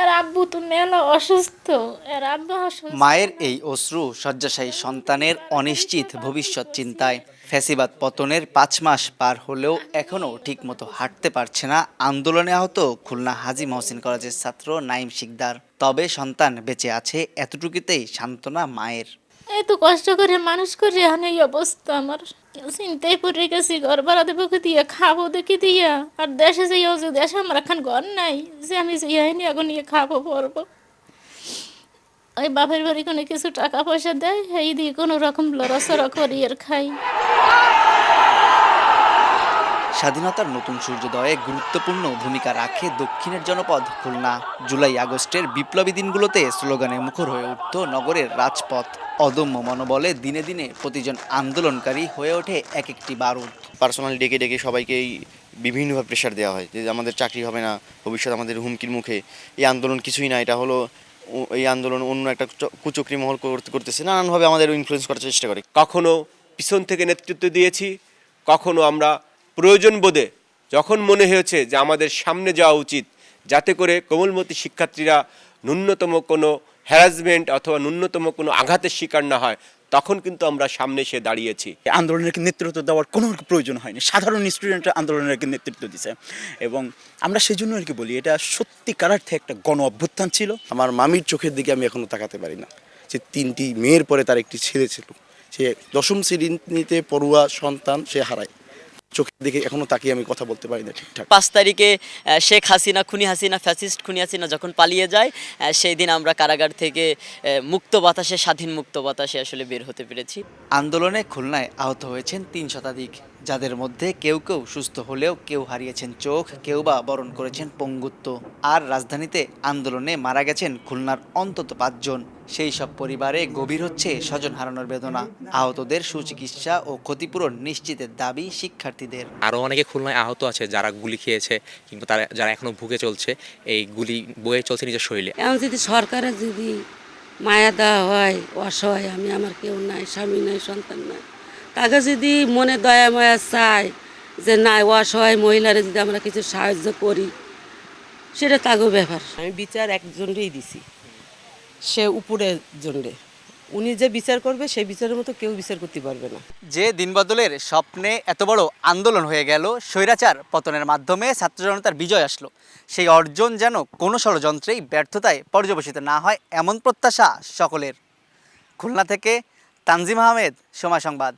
এর আব্বু তো মেলা অসুস্থ, এর আব্বু অসুস্থ। মায়ের এই অশ্রু শয্যাশায়ী সন্তানের অনিশ্চিত ভবিষ্যৎ চিন্তায়। ফ্যাসিবাদ পতনের ৫ মাস পার হলেও এখনও ঠিকমতো হাঁটতে পারছে না আন্দোলনে আহত খুলনা হাজী মহসিন কলেজের ছাত্র নাঈম শিকদার। তবে সন্তান বেঁচে আছে এতটুকুতেই সান্ত্বনা মায়ের। এত কষ্ট করে মানুষ করে এখন এই অবস্থা আমার। চিন্তায় পড়ে গেছি, ঘর ভাড়া দেবো কি দিয়া, খাবো দেখি দিয়া। আর দেশে যাইও যে দেশে আমার এখন ঘর নাই যে আমি যাইনি এখন নিয়ে খাবো পরবো। ওই বাপের বাড়ি কোনো কিছু টাকা পয়সা দেয়, এই দিয়ে কোনো রকম লড়াচড়া করি আর খাই। স্বাধীনতার নতুন সূর্যোদয়ে গুরুত্বপূর্ণ ভূমিকা রাখে দক্ষিণের জনপদ খুলনা। জুলাই আগস্টের বিপ্লবী দিনগুলোতে স্লোগানে মুখর হয়ে উঠত নগরের রাজপথ। অদম্য মনোবলে দিনে দিনে প্রতিজন আন্দোলনকারী হয়ে ওঠে এক একটি বারুদ। পার্সোনালি ডেকে ডেকে সবাইকেই বিভিন্নভাবে প্রেশার দেওয়া হয় যে আমাদের চাকরি হবে না, ভবিষ্যৎ আমাদের হুমকির মুখে। এই আন্দোলন কিছুই না, এটা হলো এই আন্দোলন অন্য একটা কুচক্রি মহল করতেছে, নানানভাবে আমাদের ইনফ্লুয়েন্স করার চেষ্টা করে। কখনো পিছন থেকে নেতৃত্ব দিয়েছি, কখনো আমরা প্রয়োজন বোধে যখন মনে হয়েছে যে আমাদের সামনে যাওয়া উচিত যাতে করে কোমলমতি শিক্ষার্থীরা ন্যূনতম কোনো হ্যারাসমেন্ট অথবা ন্যূনতম কোনো আঘাতের শিকার না হয়, তখন কিন্তু আমরা সামনে এসে দাঁড়িয়েছি। আন্দোলনের নেতৃত্ব দেওয়ার কোনো প্রয়োজন হয়নি, সাধারণ স্টুডেন্টরা আন্দোলনের নেতৃত্ব দিছে এবং আমরা সেই জন্য আর কি বলি এটা সত্যিকার অর্থে একটা গণ অভ্যুত্থান ছিল। আমার মামির চোখের দিকে আমি এখনো তাকাতে পারি না যে ৩টি মেয়ের পরে তার একটি ছেলে ছিল, সে ১০ম শ্রেণীতে পড়ুয়া সন্তান সে হারায়। চোখের দিকে এখনো তাকিয়ে আমি কথা বলতে পারি না ঠিকঠাক। ৫ তারিখে শেখ হাসিনা, খুনি হাসিনা, ফ্যাসিস্ট খুনি হাসিনা যখন পালিয়ে যায়, সেই দিন আমরা কারাগার থেকে মুক্ত বাতাসে, স্বাধীন মুক্ত বাতাসে আসলে বের হতে পেরেছি। আন্দোলনে খুলনায় আহত হয়েছেন ৩ শতাধিক, যাদের মধ্যে কেউ কেউ সুস্থ হলেও কেউ হারিয়েছেন চোখ, কেউ বা বরণ করেছেন পঙ্গুত্ব। আর রাজধানীতে আন্দোলনে মারা গেছেন খুলনার অন্তত ৫ জন। সেই সব পরিবারে গভীর হচ্ছে স্বজন হারানোর বেদনা। আহতদের সুচিকিৎসা ও ক্ষতিপূরণ নিশ্চিতের দাবি শিক্ষার্থীদের। আরও অনেকে খুলনায় আহত আছে যারা গুলি খেয়েছে কিংবা তারা যারা এখনো ভুগে চলছে, এই গুলি বয়ে চলছে নিজের শরীরে। এখন যদি সরকারের যদি মায়া দেওয়া হয়, অসহায় আমি, আমার কেউ নাই, স্বামী নাই, সন্তান নাই, তাকে যদি মনে দয়া মায়া চায় যে নাই অসহায় মহিলারা যদি আমরা কিছু সাহায্য করি, সেটা তাগো ব্যাপার। আমি বিচার একজনকেই দিছি, সে উপরের জন্যে, উনি যে বিচার করবে সেই বিচারের মতো কেউ বিচার করতে পারবে না। যে দিনবদলের স্বপ্নে এত বড় আন্দোলন হয়ে গেল, স্বৈরাচার পতনের মাধ্যমে ছাত্র জনতার বিজয় আসলো, সেই অর্জন যেন কোনো ষড়যন্ত্রেই ব্যর্থতায় পর্যবসিত না হয় এমন প্রত্যাশা সকলের। খুলনা থেকে তানজিম আহমেদ, সময় সংবাদ।